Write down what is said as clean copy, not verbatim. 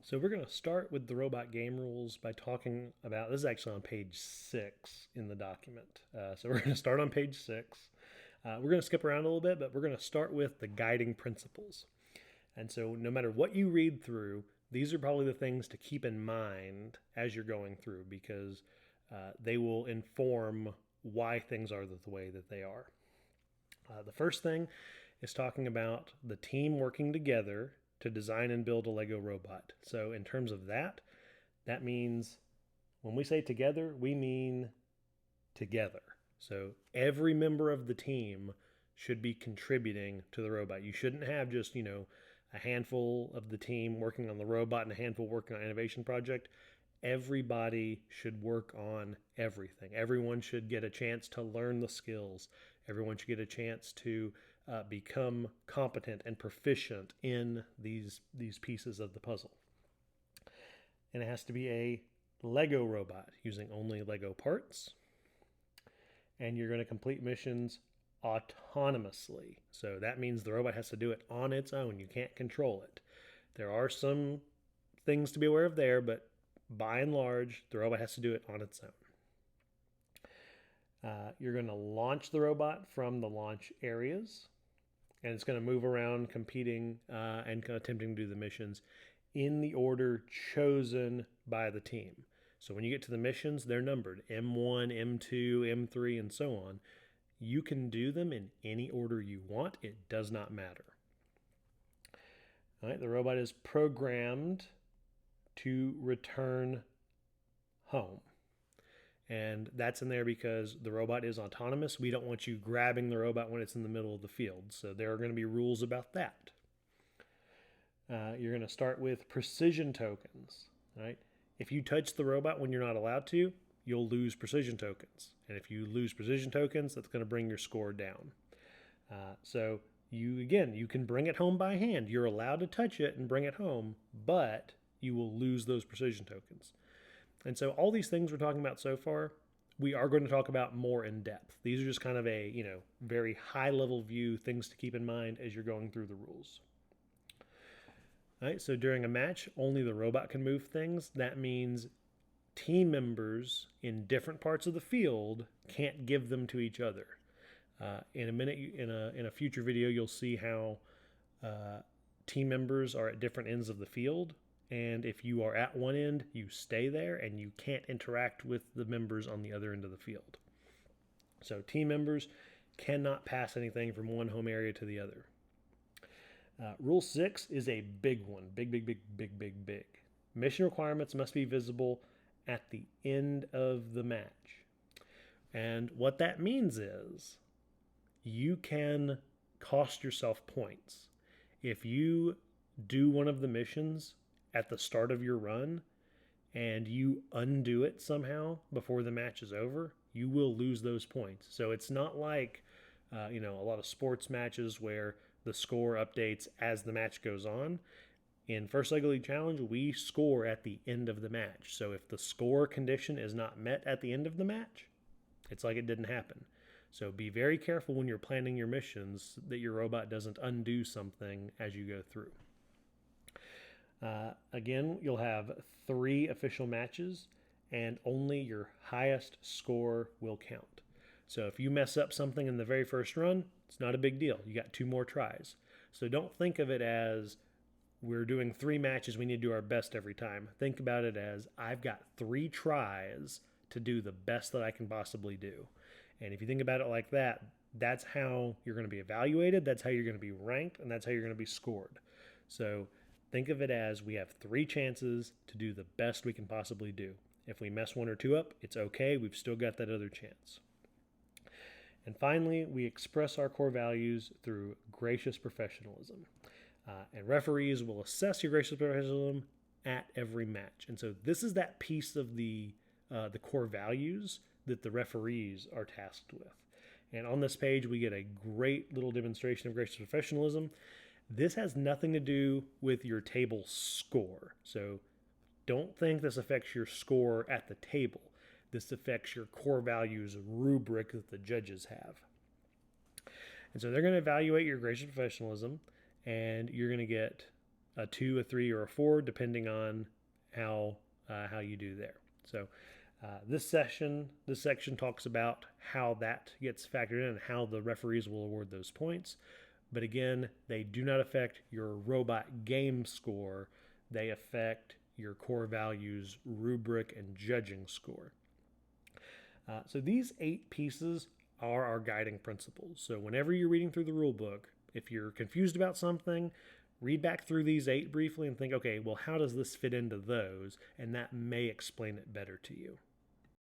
So we're going to start with the robot game rules by talking about, this is actually on page 6 in the document. So we're going to start on page 6. We're going to skip around a little bit, but we're going to start with the guiding principles. And so no matter what you read through, these are probably the things to keep in mind as you're going through, because they will inform why things are the way that they are. The first thing is talking about the team working together to design and build a Lego robot. So in terms of that, that means when we say together, we mean together. So every member of the team should be contributing to the robot. You shouldn't have just, a handful of the team working on the robot and a handful working on an innovation project. Everybody should work on everything. Everyone should get a chance to learn the skills. Everyone should get a chance to become competent and proficient in these pieces of the puzzle. And it has to be a Lego robot using only Lego parts. And you're going to complete missions autonomously. So that means the robot has to do it on its own. You can't control it. There are some things to be aware of there, but by and large, the robot has to do it on its own. You're going to launch the robot from the launch areas, and it's going to move around competing and attempting to do the missions in the order chosen by the team. So when you get to the missions, they're numbered M1, M2, M3, and so on. You can do them in any order you want. It does not matter. All right, the robot is programmed to return home. And that's in there because the robot is autonomous. We don't want you grabbing the robot when it's in the middle of the field. So there are going to be rules about that. You're going to start with precision tokens. Right? If you touch the robot when you're not allowed to, you'll lose precision tokens. And if you lose precision tokens, that's going to bring your score down. So you can bring it home by hand. You're allowed to touch it and bring it home, but you will lose those precision tokens. And so all these things we're talking about so far, we are going to talk about more in depth. These are just kind of a, very high level view, things to keep in mind as you're going through the rules. All right, so during a match, only the robot can move things. That means team members in different parts of the field can't give them to each other. In a minute, in a future video, you'll see how team members are at different ends of the field. And if you are at one end, you stay there and you can't interact with the members on the other end of the field. So team members cannot pass anything from one home area to the other. Rule 6 is a big one. Big. Mission requirements must be visible at the end of the match. And what that means is you can cost yourself points. If you do one of the missions at the start of your run and you undo it somehow before the match is over, you will lose those points. So it's not like a lot of sports matches where the score updates as the match goes on. In First Lego League Challenge, we score at the end of the match. So if the score condition is not met at the end of the match, it's like it didn't happen. So be very careful when you're planning your missions that your robot doesn't undo something as you go through. Again, you'll have 3 official matches, and only your highest score will count. So if you mess up something in the very first run, it's not a big deal. You got 2 more tries. So don't think of it as we're doing 3 matches, we need to do our best every time. Think about it as I've got 3 tries to do the best that I can possibly do. And if you think about it like that, that's how you're going to be evaluated, that's how you're going to be ranked, and that's how you're going to be scored. So think of it as we have 3 chances to do the best we can possibly do. If we mess 1 or 2 up, it's okay. We've still got that other chance. And finally, we express our core values through gracious professionalism. And referees will assess your gracious professionalism at every match. And so this is that piece of the core values that the referees are tasked with. And on this page, we get a great little demonstration of gracious professionalism. This has nothing to do with your table score. So don't think this affects your score at the table. This affects your core values rubric that the judges have. And so they're going to evaluate your gracious professionalism, and you're going to get a 2, a 3, or a 4, depending on how you do there. So this section talks about how that gets factored in and how the referees will award those points. But again, they do not affect your robot game score. They affect your core values, rubric, and judging score. So these 8 pieces are our guiding principles. So whenever you're reading through the rule book, if you're confused about something, read back through these 8 briefly and think, okay, well, how does this fit into those? And that may explain it better to you.